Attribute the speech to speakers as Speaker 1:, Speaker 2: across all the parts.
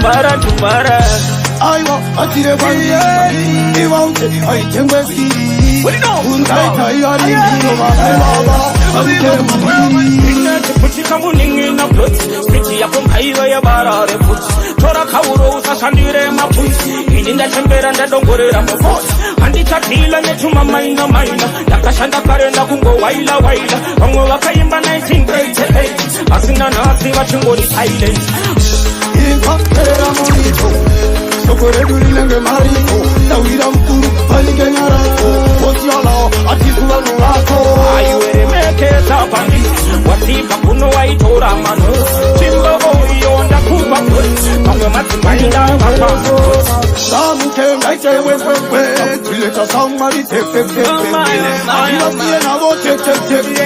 Speaker 1: Tumbara, tumbara.
Speaker 2: I want a tire bandi, I want I can whisky.
Speaker 1: What do you know? Puti kamuningi na plot, pretty up on highway bara report. Tora kauro sa sandire ma puisi. Ininda chembera nda dongore ra mafos. Andi chatila ne chuma maina maina. Nakashanda karenda kungo waila waila. Wango wakaimba 1988. Asina nasi wachungoni silent.
Speaker 2: Inkakera monito. Sokore durinenge mariko. Tawira mkuru palike nyarako. Osiala atikula nurako.
Speaker 1: Ayuere meke tapani. Watipa kuno waitora manu. Chimbo yonda kuba put. Pango matimainda mapaso.
Speaker 2: Samu naite wewe. Tileta samari tepe. Ayuere na vo check.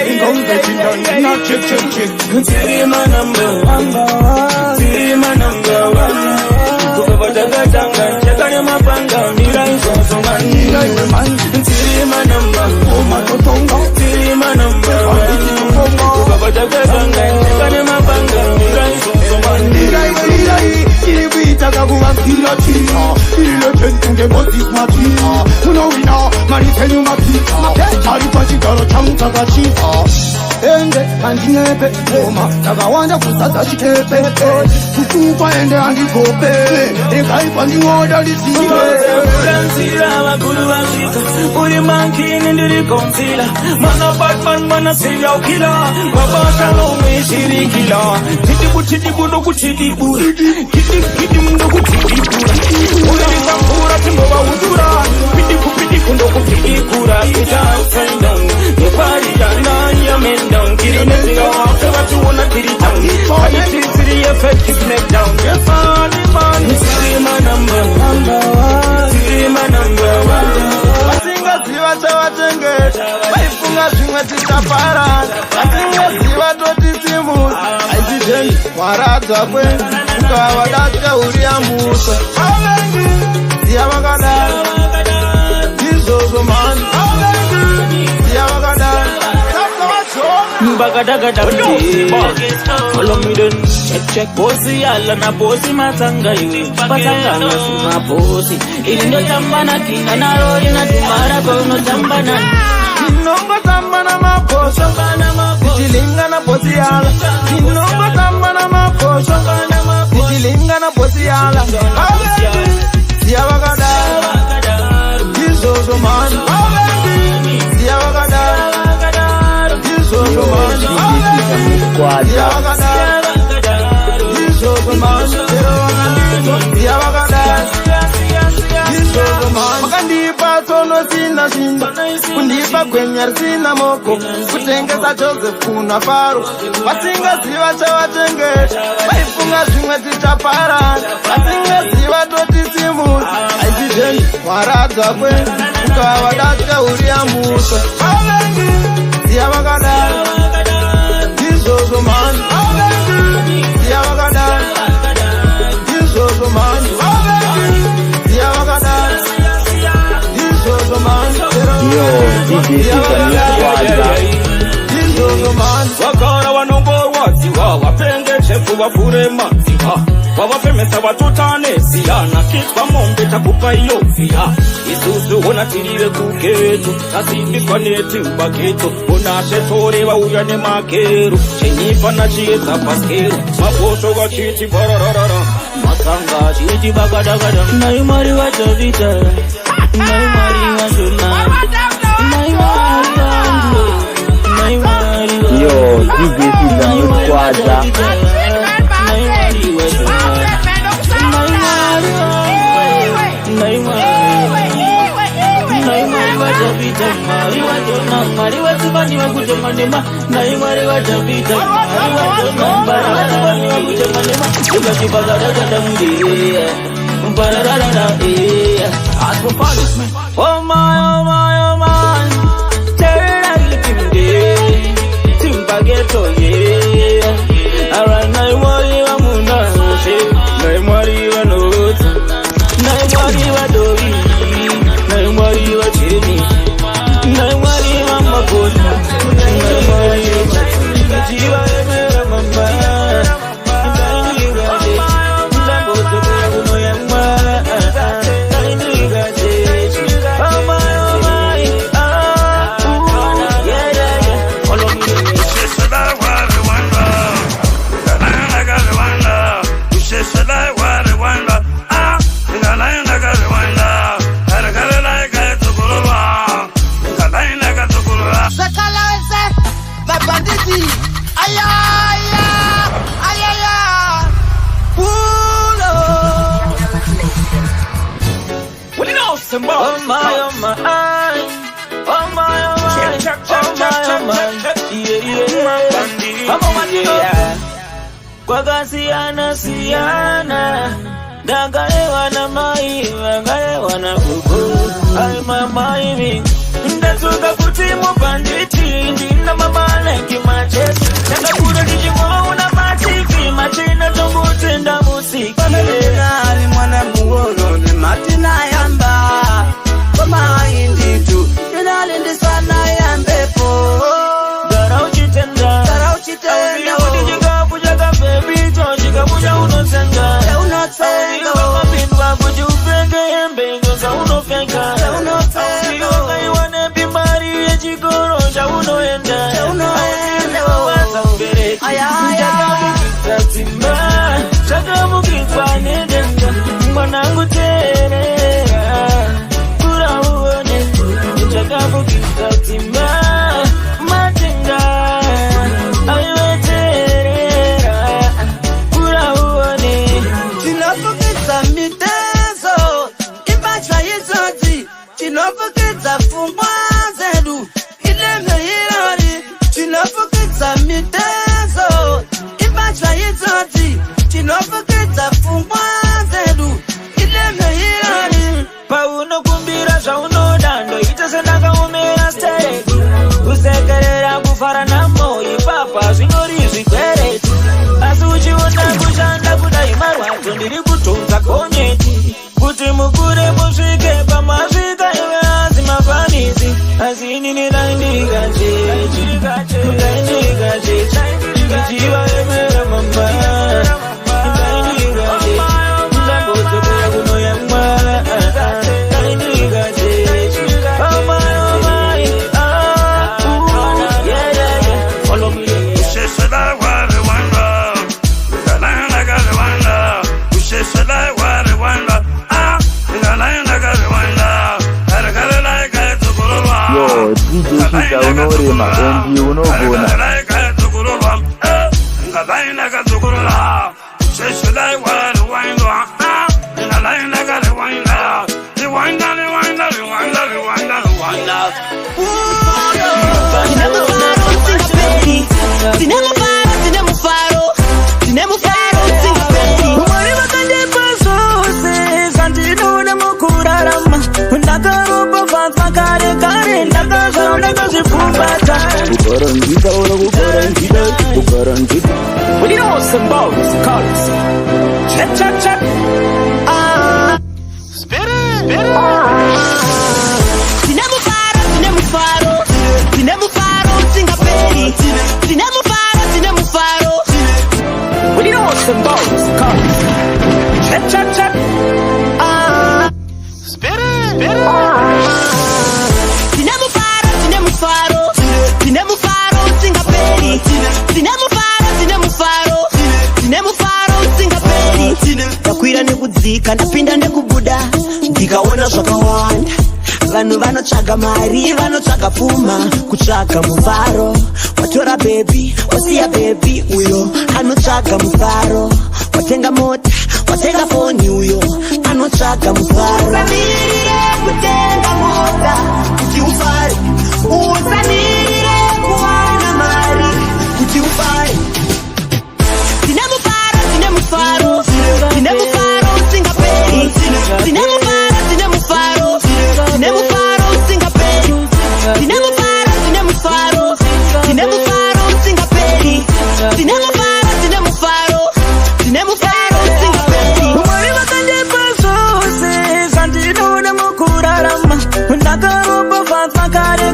Speaker 2: Ingonge chinda na check.
Speaker 1: Tiri manamba. Tiri manamba. Kukabatanga, chakane mapanga, mira iso mani. Tiri manamba. Tiri manamba. Kukabatanga, chakane mapanga, mira iso mani.
Speaker 2: Taka kuwakila china, ile chentunge motis matina. Unowina, maritenu mapita. Tarupa chikaro changu chika. Ende kanjinepe oma, takawanja kusasa chikepe. Kukupa ende andikope, ekaipa ni ngoda lisipe.
Speaker 1: Uransira wakulu wakita, uri mankini ndiri konsila. Mana Batman mana serial killer, wabata lomi shirikila. Chitibu ndoku chitibu, kiti ndoku chitibu. Uri kampura timboba udura, pidiku ndoku pidikura. Ita upside down, nobody done ya men down. Kiri neti ya wafte watu wana kiri down. Kani tiri effect is neck down. Money, tiri manamba. Tiri manamba.
Speaker 2: Wasinga ziwa chawa chenge, waifunga shingwe titapara. Wasinga ziwa toti simu, aijijeni waradza kwe. Uka wadacha uria musa. Zia wakada, jizozo man. Zia wakada,
Speaker 1: Bagada follow me then check bossy alla na bossy matanga yu patanga na sima bossy ilindo tambana kina na roli na tumara kono tambana
Speaker 2: Nongo tambana maposho Ijilinga na bossy alla Nongo tambana maposho Ijilinga na bossy alla Zia wakada Jizozo man Zia wakada Makandipa tono sina shinda Kundipa kwenyar sina moko Kutengeza Joseph kuna faru Wasinga ziwa chawa chenge Waifunga zingwe titapara Wasinga ziwa toti simu Aijijeni waradza kwe Ukawadacha uria musa Zia wakada Jizozo man Zia wakada Jizozo man Zia wakada Jizozo man
Speaker 3: Yo, DJ Sika
Speaker 2: Jizozo man
Speaker 1: Wakara wanongo waziwa wapenge chefu wafure maziwa Wawafemesa watutane siyana Kiswa mombe takupa iyo via Isuzu wanatirire kuketu Tasibi kwa neti mbaketu Unashetore wa uyane makeru Chenyipa na chieta paskeru Maposho wa chiti barararara Matanga chiti bagadagada Naimari wa chavita Naimari wa juna Naimari wa
Speaker 3: Yo, DJ Sika Mkwaza
Speaker 1: Oh my, Timbageto, yeah. Alright, Naimari wa Munashe, Naimari wa Nota, Naimari wa Dori, Naimari wa Chini, Naimari wa Makota, Naimari wa Jiva Mama, Naimari wa Oh my, oh my, oh my, oh my, oh my, yeah. Kwa gasiana siana, dagalewa na mai, dagalewa na bubu. Ay mama imi, ndasuka kutimu banditi, ndina mama lengi machesi. Ndakura dijimo una matifi, machina tungu tenda musiki.
Speaker 4: Pamela mwana muono ni matina yamba. Koma inditu, kinalindi sana yambepo.
Speaker 1: Darauchitenda, udijiga pujaga baby, tojiga puja unosenga. Mapindwa kujupenge yembe, ngoza unofenga. Uyoga iwane bimbari ya jigoro, cha unoenda. Wawaza ubereki, chakamu kizatima, chakamu kifanyedenda. Mwanangu terera, kura uone, chakamu kizatima, matinga. Aiwe terera, kura uone.
Speaker 4: Chinofukidza mitezo, imbatya yizodzi. Chinofukidza pfungwa zedu, ileme irori. Chinofukidza mitezo, imbatya yizodzi. Chinofukidza pfungwa zedu, ileme irori.
Speaker 1: Pauno kumbira zvaunoda, ndoita sendakaomera stereti. Kusekerera kufara namoyi papa zvinori zvikwereti. Asi uchiona kushanda kudai marwadzo ndiri kutonza gonyeti. Kuti mukure musvike pamasvika iwe asi mafanizi. Asi inini ndaindikachechi, ndaindikachechi. Ndichiva emera mama, ndaindikachechi. Ndambodzokera kuno yamwa.
Speaker 3: Yo, DJ Sita unorema, MG unogona.
Speaker 1: When you know some balls, colors. Check, check, check. Spit it. When you know some balls, colors. Check, check, check. Spit it.
Speaker 4: Ndakwira nekudzika, ndapinda nekubuda, ndikaona zvakawanda. Vanhu vanotsvaga mari, vanotsvaga pfuma, kutsvaga mufaro. Watora baby, wasiya baby, uyo anotsvaga mufaro. Watenga mota, watenga foni, uyo anotsvaga mufaro. Usamirire kutenga mota, kuti ufare. Usamirire kuwana mari, kuti ufare. Tine mufaro, singaperi. Tine mufaro, singaperi. Tine mufaro, singaperi. Tine mufaro, singaperi.
Speaker 1: Mwari vakandipa zvose zvandinoda mukurarama. Ndakaropa fatwa kare,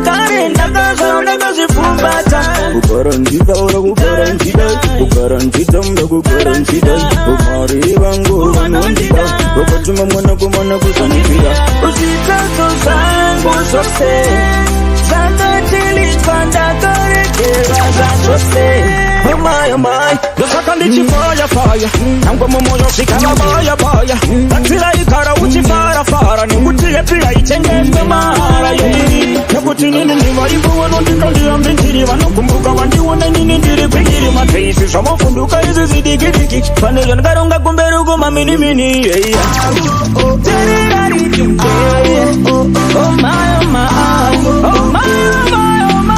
Speaker 1: ndakazvipfumbata.
Speaker 3: Kukaranjida ora kukaranjida, kukaranjida mda kukaranjida. Kumari vangu vanondida, wakatuma mwana kumana kusanipira.
Speaker 1: Uzvitsadzo zvangu zvose zvakatilitwa, ndakarekerwa zvachose.
Speaker 4: my, oh my.
Speaker 1: Ndosaka ndichifaya faya nangwe mumoyo sikama baya baya Tatira ikara uchifara fara Nikutiye pila ichengezwe mahara Nakuti nini niwaibu wano ndikandia mbintiri Wanokumbuka wandiwone nini ndiri pigiri Mateisi samofunduka izi zidikidiki Paneyo nkaronga kumberugu mamini mini Oh my, oh my, oh my.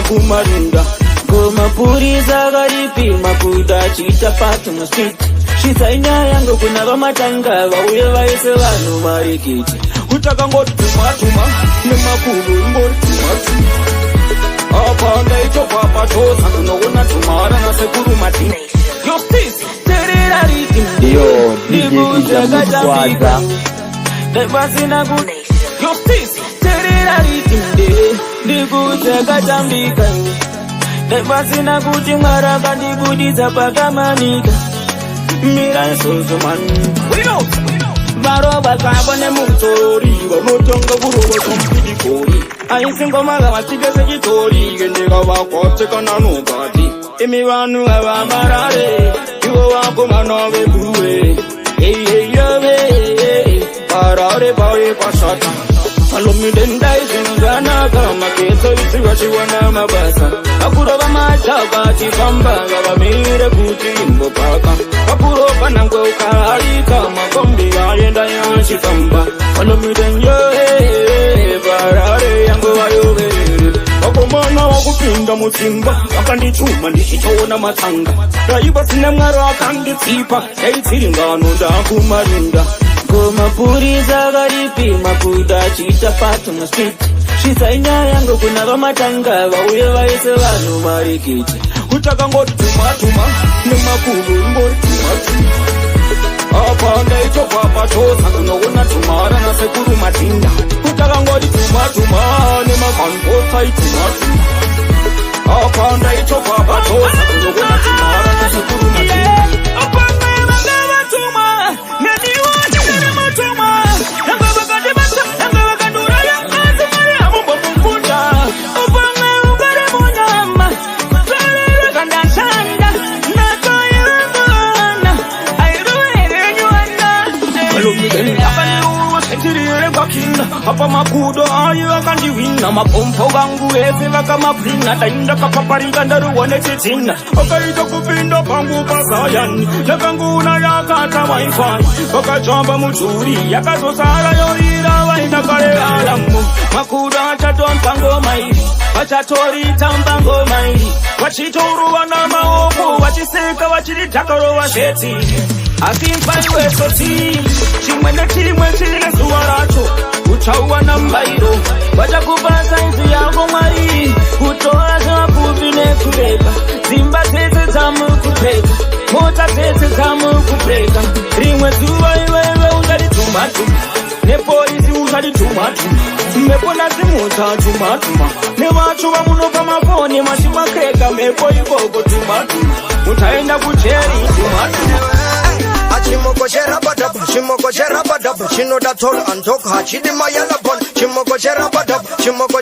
Speaker 1: Kumarinda Goma puri zagaripi makuda chita patu na street Shitainya yangu kuna vamatanga Vauye vaise vanu marikiti Utaka ngoti tumatuma Nemakulu ngoti tumatuma Apanda ito papa chosa Kunogona tumara na sekuru mati Justice Terera riti
Speaker 3: Yo, DJ Kija Mswaza
Speaker 1: Nebasina good Justice Terera riti Ndikucheka tambika Nebasina kuti maraka ndikudisa pakamanika Mira isuzu man Varoba kabo nemutori Vanotonga kuroba kompidikori Aisingomala vachikese chitori Gendeka vakwateka nanukati Imi vanu avamarare Ivo vako manove buwe Parare pawe pasata Alumidenda isinuzanaka Makeso isiwashiwana mabasa Akuroba machaka chifamba Gavamire kuti imbopaka Akuroba nangwe ukaharika Makombi ayenda ya chifamba Alumidenda Parare yangu wayovere Wakomana wakupinda mutimba Wakandichuma ndichichona matanga Raiba sine mwaro wakanditsipa Yaitsiringano ndakumarinda Goma puri zagaripi makuda chita patu na street Shitainya yangu kuna vamatanga Vauye vaise vanu marikiti Utaka ngoti tumatuma Nemakulu ngoti tumatuma Apanda ito papa chosa Kunogona tumara na sekuru matinda Utaka ngoti tumatuma Nemakankosa itumatuma Apanda ito papa chosa Kunogona tumara na sekuru matinda Apanda imangava tuma Nediwa Apa makudo ayo akandiwina Mapompo gangu eze vaka maplina Tainda kapaparinga ndaruwane chitina Okaita kupinda pangu pasayani Yakangu na yakata wifi Wakachamba muturi Yakazosara yoira waita kare alamu Makudo achaton pango mairi Wachatori tampango mairi Wachitoru wana maoku Wachiseka wachitakaro washeti Asimpai wesoti Chimwene chimwe chile suwaracho Uchawa na mbairo Wachakupasa insu yangu mwari Kutoa zwa kuvine kureka Zimba tete zamu kupeka Mota tete zamu kupeka Rimwe zuwa iwewe ujali tumatuma Ne polisi ujali tumatuma Mepona zimuta tumatuma Ne wachu wa munoka mafoni Mashima kreka mepo igogo tumatuma Mutaenda kucheri tumatuma
Speaker 5: Chimoko sherabadab, chimoko sherabadab, chino da tol antok hachidi mayala bon. Chimoko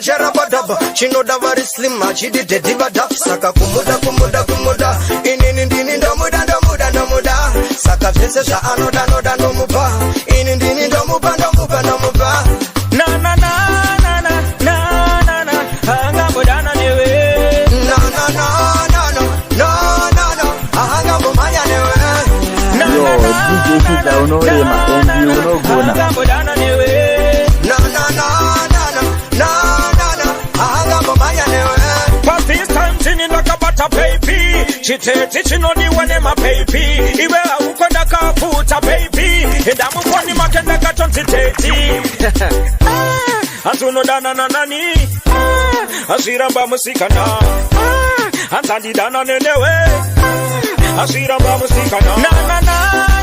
Speaker 5: sherabadab, chino da very slim hachidi dedibadab. Saka kumuda, inini ndamuda. Saka vese sa anoda nomuba, inini ndamuba.
Speaker 1: Na, hanga mudana newe.
Speaker 5: No, ahanga mumanya newe.
Speaker 3: Yo, DJ Kija unorema Enzi unogona
Speaker 5: ahanga mumanya newe
Speaker 1: Pakistan chini nakapata baby Chiteti chinoni wane ma baby Iwe ukonda kaputa baby Edamu kwani makenda katonti teti Atuno dana na nani Asiramba musikana Antandi dana nenewe Asiramba musikana Na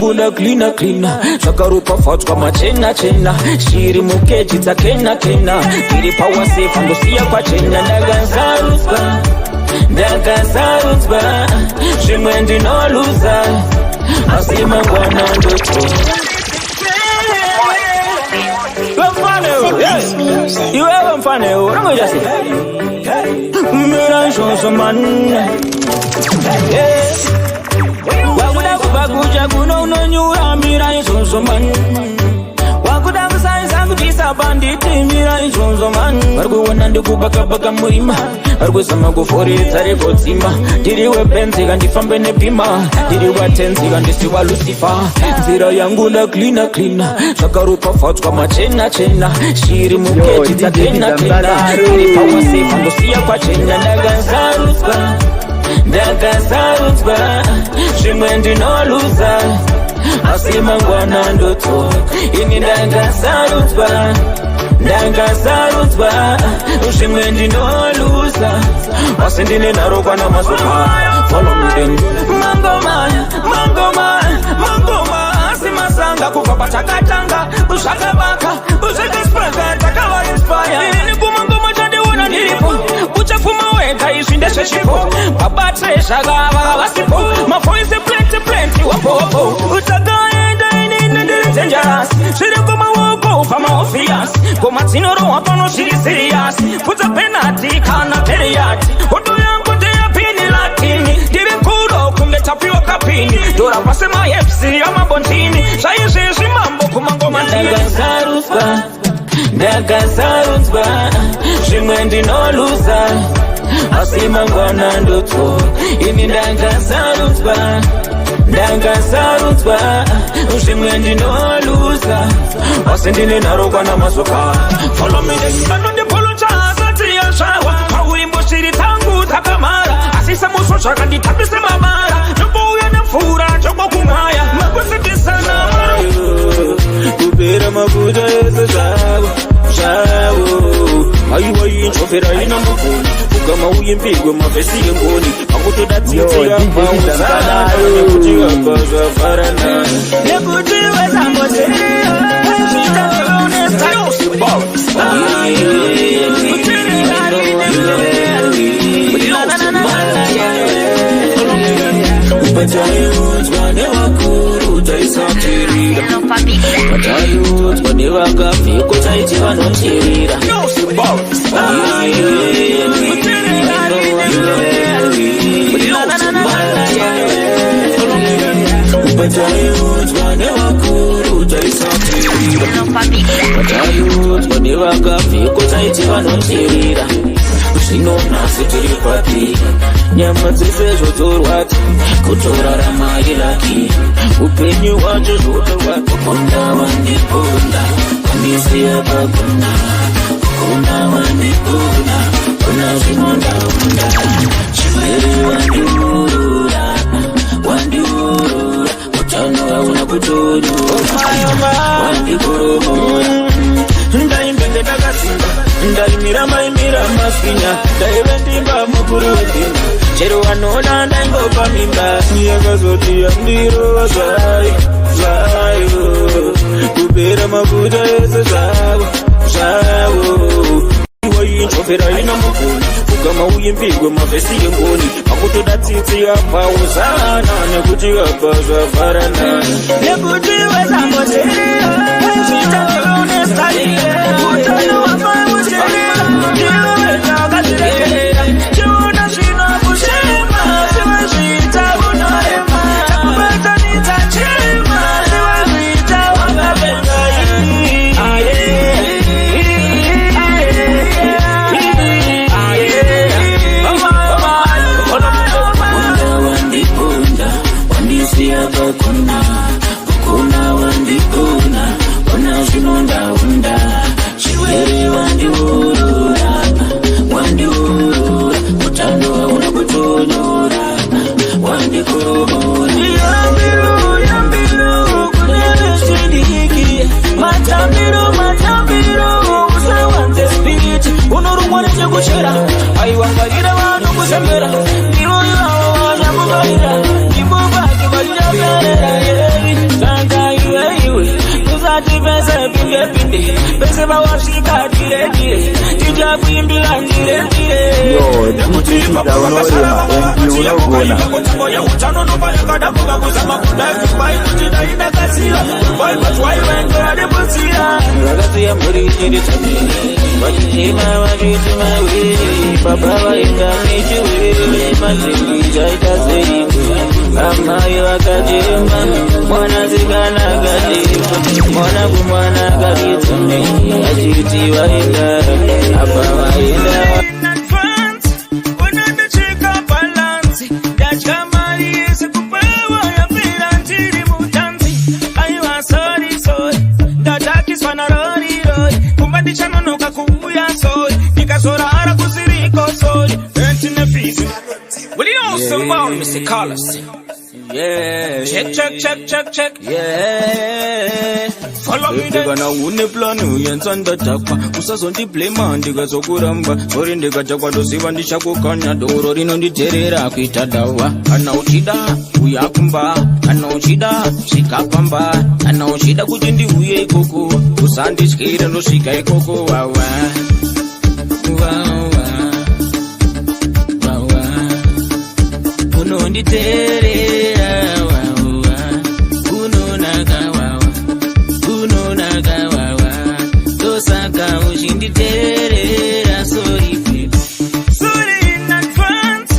Speaker 1: yangula cleaner cleaner zvakarupa fatwa machena chena shiri mukeji dzakena kena iri power safe ndosiya kwachena ndakasarudzwa zvimwe ndinoluza asi mangwana ndoto iwewe mfaneo unangoita sei mira izvozvo man wakuda kubva kucha kuno unonyura mira izvozvo man wakuda kusaisa kubvisa banditi mira izvozvo man vari kuona ndikubaka murima vari kuzama kuforedza rekodzima ndiri wepenzika ndifambe nepima ndiri watenzika ndisiwa lucifer nzira yangu la cleaner zvakarupa fatwa machena chena shiri mukeji dzakena kena iri power safe ndosiya kwachena ndakasarudzwa zvimwe ndinoluza asi mangwana ndoto ini ndakasarudzwa zvimwe ndinoluza asi ndine nharo kwana mazuva follow me then mangoma asi masanga kubva patakatanga zvakavaka zvakaspaka takava inspire ini kumangoma chandiona ndiripo uchafuma wega izvi ndezvezvipo babatre zvakava vasipo mavoisi plenty wapopo utakaenda inini ndiri dangerous zviri kumaoko pamaofiyas komadzinorohwa pano zviri serious putsa penati kana period hoto yangu ndeyapini latini ndiri kuro kunge tapiwa kapini dorapa semahepsi amabondini zvaizvezvi mambo kumangoma ndakasarudzwa zvimwe ndinoluza asi mangwana ndoto ini ndakasarudzwa zvimwe ndinoluza asi ndine nharo kana mazoka follow me anondipolocha asati yashawa paurimbo shiri tangu takamara asi samuswo zvakanditambisa mamara nobouya nemvura chokokumwaya makusitisana kupera mafuta ese zvavo aiwainjofera ina mugoni ugama uyimbirwe mavhesi yengoni akutoda tsitsi yapauzana nekuti vabva zvafarana nekuti vezamboteera Batayudzwa nevakuru taisatirira Batayudzwa nevakapfeko taiti vanotirira Batayudzwa nevakuru taisatirira Batayudzwa nevakapfeko taiti vanotirira zvino nhasi tiri papi nyama dzese zvodzorwadza kutorarama iraki upenyu hwacho zvotorwadza kunda wandikunda wandisiya pakunda kunda wandikunda kuna zvinondaunda chimweri wandiurura utano hauna kutonyura wandikoromora ndaimbenge ndakasimba ndaimira maimira maswinya ndaive ndimba mukuru wendimba chero vanoona ndaingopa mimba yakazoti yandirova zvayo kupera mafuta ese zvavo wainjofera ina mugoni ugama uyimbirwe mavhesi yengoni akutoda tsitsi yapauzana nekuti vabva zvafarana nekuti vezamboteera zvitaonestarire utano wapauteera iwe wetakazirekerera chiona zvino kushema ziwe zvita unorema takupetanidza chema ziwe zvita wakapengai kuna wandikuna kuna zvinondaunda chirwere wandiurura utano hauna kutonyora wandikoromora yambiru kunezvidiki matambiro usawanze spiriti unorumwa nechekuchera aiwangarira vanhu kuzembera ndiroyo avo vanyakugarira ndimubaki vachiaperera Sunday. Pese ba washika dire dire. Tija kuimbila dire dire.
Speaker 3: Yo, DJ Fiza unorema MV unogona.
Speaker 1: Moya utano no baya kada kuga kusama kudafi pai kutida ina kasira. Boy but why when God de busira. Ragatu ya muri chiri chami. Wajima wajima we. Papa wa inga michuwe. Majini jaita seiku. Ama yuakajima. Mwana zigana gajima. Mwana kumwana gajitame. Ajiti wa inga. Apa wa inga. Mr. Carlos. Yeah. Check. Yeah. Follow me then. Gonna win plan yensanda takwa. Usazondi play man diga zokuramba. Ori ndiga jakwa dosiva ndishakukanya doro rino nditerera kuita dawa. Ana uchida uyakumba. Ana uchida shikapamba. Ana uchida kuti ndiuye ikoko. Usandishikira ndosvika ikoko wawa. Unonditerera wawa, unonaka wawa, tosaka uchinditerera sorry baby. Sorry in advance,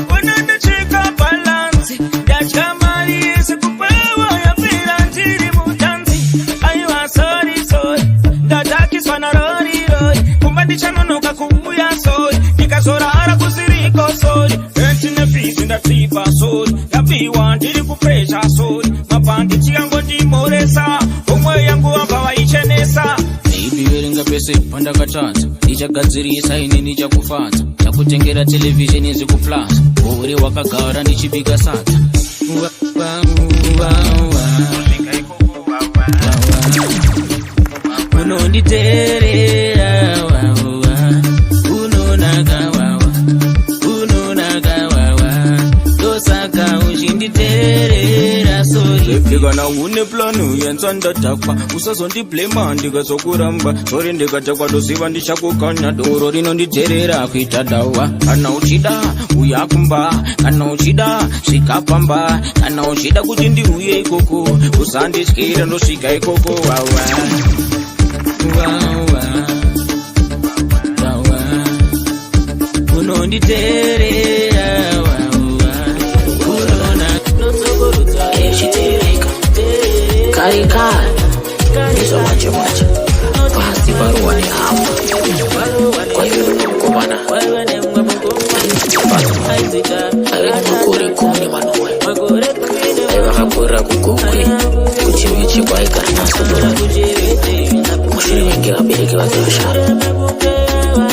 Speaker 1: unondacheka balance, dachkamari yese kupewa ya pila ntiri mutanzi. Aiwa sorry, dadakiswa na rori, kumbandisha nonoka kubuya sorry, nikazorara kusiriko sorry. Ndatipa sori, yapi wantiri kupresha sori. Mapandi chiyango ndimoresa, umwe yangu wamba waichenesa. Ibi verenga pese panda katanza, nichagadzirisa ini nichakufadza. Chakutengera television izikuplaza, uri wakagara nichibika sadza. Unonditerera wawa, unonaka wawa, saka uchinditerera sorry. Ndikana une planu yensanda takwa. Usazondi play man diga zokuramba. Sorry ndikatakwa dosiva ndishakukanya doro rino nditerera kuita dawa. Kana uchida uyakumba. Kana uchida shikapamba. Kana uchida kuti ndiuye ikoko. Usandishikira ndosvika ikoko wawa. Unonditerera
Speaker 6: Kari nizo macho pasti baruani hapa kwa hiyo kumana mukore kumni manowe evakakura kugokwe kuchivichi kwaikarinasodola mushiri wenge vabereki vake vashara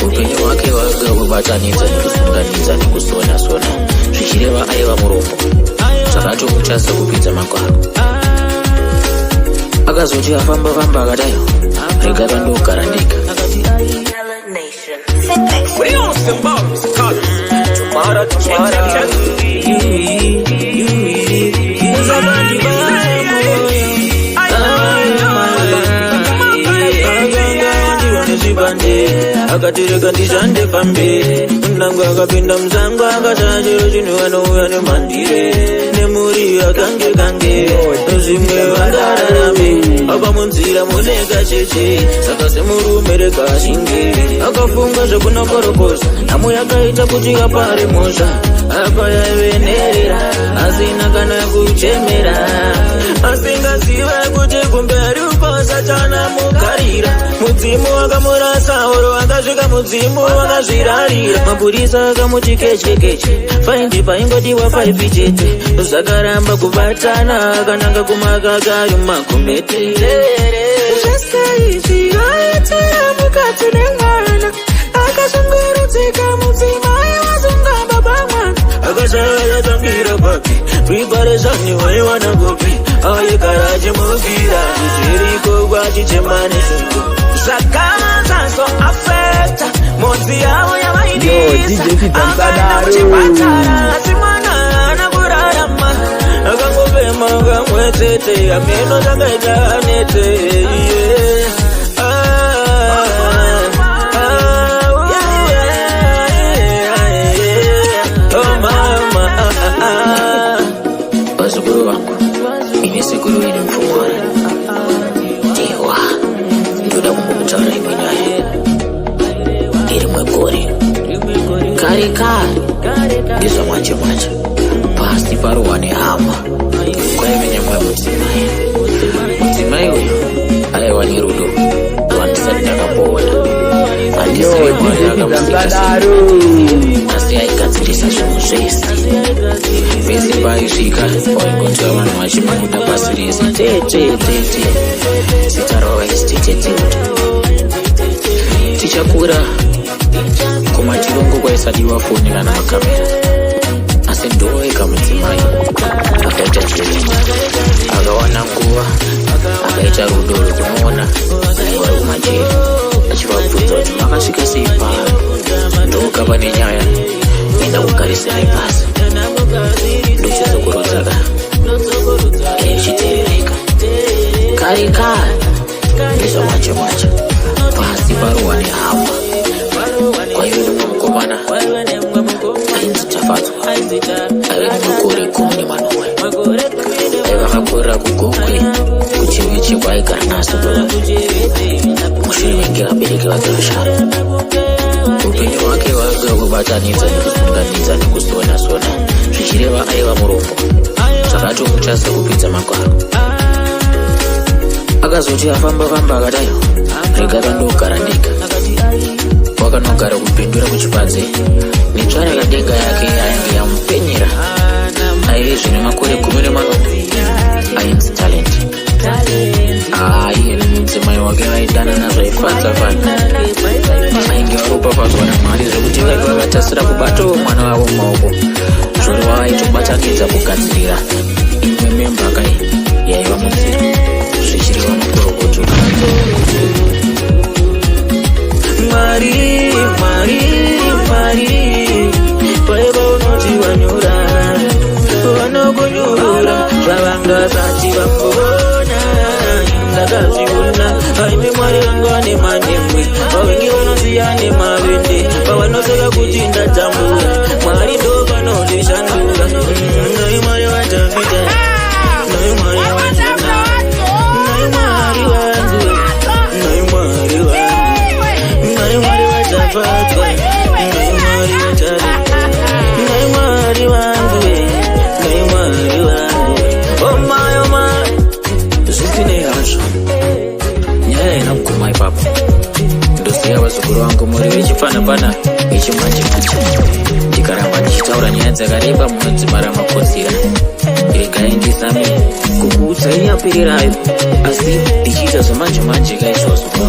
Speaker 6: upenyu wake wakakubatanidza nekusunganidza nekusona zvichireva aiva murombo saka atokuchasa kupidza magwaro akazoti afamba akadayo rega kandogara ndega. Akatireka ndishande pambere unangu akapinda muzangu akatachero chinhu vanouya nemandire nemuri akange zvimwe vandararame apa munzira mune kacheche saka semurume reka ashinge akafunga zvekunokorokoza nhamo yakaita kuti apare mhosva apa yaivenerera asina kana kuchemera asingaziva kuti kumberi ukosachana mugarira mudzimu akamurasa oro akasvika mudzimu akazvirarira mapurisa akamuti kechekeche faindi paingodiwa 5 chete zvakaramba kubatana akananga kumakakayo magomete zvesaizvi aitira mukati nemwana akashungurudzika mudzimai wazungamba pamwana akashayatambira papi preparationi waiwana kopi aikarachi mufira zviriko kwachichemanisiko zvakazazo afekta modzi yavo yavaidisaaana kuchipatara asi mwana ana kurarama akangopema kamwe tete ameno zvakaita nete kare ndizva manje pasi parowa nehama kwaimenyamwa mudzimai uyu aiwa nerudo rwandisati ndakapoona handisiri mwari akamusika asi aigadzirisa zvinhu zvese vese paaisvika waingonzwa vanhu vachimamuda pasi rese tete zita ravaisiteteteuta tichakura kumatirongo kwaisadiwa foni kana makamera asi ndoeka mudzimai akaita chirema akawana nguva akaita rudo rwekunoona vari kumajeri achivabvunza kuti makasvika sei pano ndokapa nenyaya enda kugarisai pasi ndochizokurudzaka chiterereka kare ndizvamanje pasi parowa nehama kwaive nemwe mukomana ainzi Tafadzwa aive nemakore 10 aiva akakorera kugokwe kuchivichi kwaaigara naso mushure menge vabereki vake vashara upenyu hwake hwaiga kubatanidza nekusunganidza nekusona zvichireva aiva murombo zvakatomucha sekupidza magwaro akazoti afamba akadaiwo rega kandogara ndega wakanogara kupindura kuchipadze netsvara kadenga yake ainge yamupenyera aive zvine makore 10 ainzi Talent aiye nemudzimai wake vaidanana zvaifadza vanhu ainge varopafadzwa namwari zvekuti vaive vakatasira kubatawo mwana wavo mumaoko zvori vavaitobatanidza kugadzirira imwe membaka yaiva munzira zvichireva makorokoto Mari paiva unoti vanyura vanokonyurura zvavanga sati vambona ndakazviona aime mwari vangu vane manemwe vavengi vanoziya nemavende vavanoseka kuti ndadzambura mwari ndo vanozvishandura nai mwari vadhavhidha nai mwari wajona nai mwari vangu nai mwari vangu nai mwari vadzafadzwa nai mwari vatari nai mwari vangu nai mwari vangu oma zvisinei hazvo nyaya ina kuguma ipapo ndosiya vazukuru vangu muri vechipanapana vechimanje ndikaramba ndichitaura nyaya dzakareba munodzimara makotsira regai ndizame kukuudzai yapirirayo asi ndichiita zvamanje kaizvozvo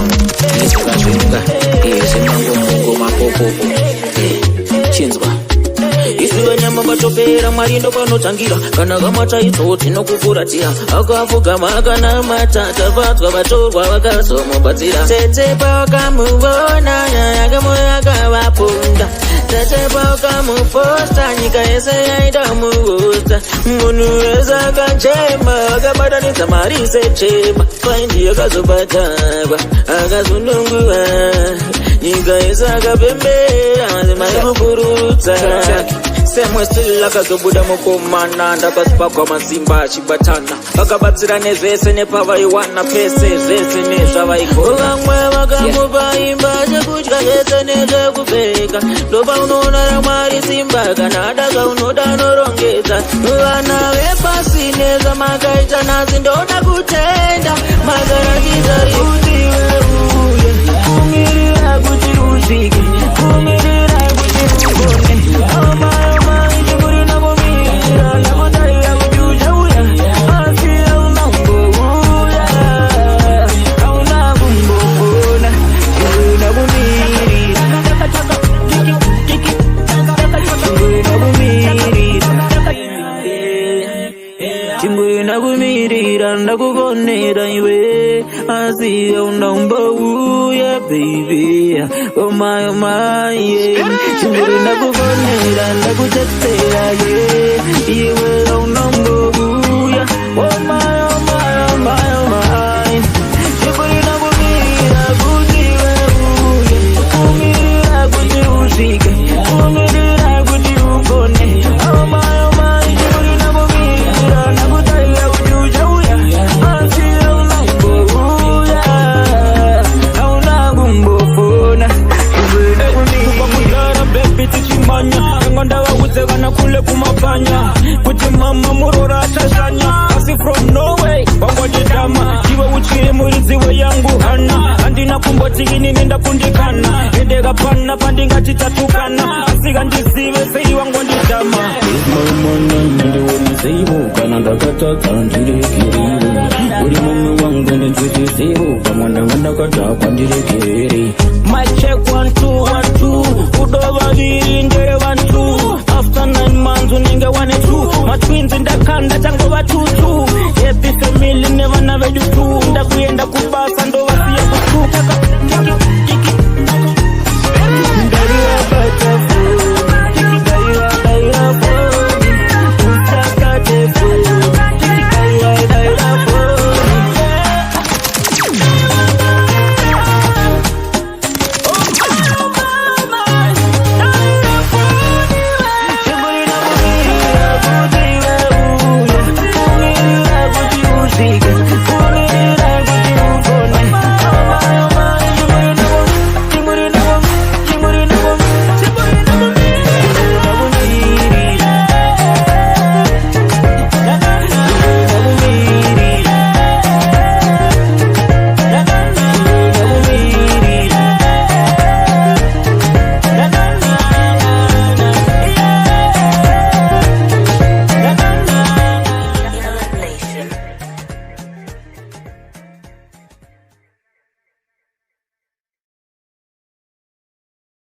Speaker 6: nezvakazvinunga semangomungo mapopopo chinzwa isi vanyama vatopera mwari ndo panotangira kana kamataidzo tinokufuratira akapfugama akanamata Tafadzwa vatorwa vakazomubatsira tetepa wakamuvona yakamoyo akavapunda tetepa wakamuposta nyika yese yaida muudza munhu wese akachema akabatanidza mari sechema faindi yakazobatakwa akazononguva nyika yese akapembera maikukururutsa semwe stili akazobuda mukomana ndakazipakwa mazimba achibatana vakabatsira nezvese nepavaiwana pese zvese nezvavaigona vamwe vakamupa imba chekudya zvese nezvekupfeka ndopa unoona ramwari simba kana adaka unoda norongedza vana vepasi nezvamakaita nhasi ndoda kutenda makaratidza kuti veuye kumirira kuti usvike kumirira kuti ugone ndakukonera iwe asi unaumboya baby oh my chinguri ndakukonera ndakutetera iwe unaumboya oh my chinguri ndakumira kuti weuye kumira kuti usvike kumirira kuti ugone oh my chinguri ndakumira ndakutarira kuti uchauya
Speaker 1: kumanya Engonda wawuze gana kule kumapanya Kuti mama murora atashanya Asi from Norway Wango jitama Jiwe uchiri muriziwe yangu hana Andina kumboti gini nenda kundikana Endega pana pandinga chitatukana Asiga ndisive sei wango nditama Ismamana nende wani seibo Kananda kata kandire kiribu Uri mume wangu nende seibo Kamwana nganda kata kandire kiri My check 1 2 1 2 Udova viri ndere 1 2 After 9 months uninge 1 2 My twins in the kanda chango wa 2 2 Happy family never do 2 Ndakuyenda kubasa ndo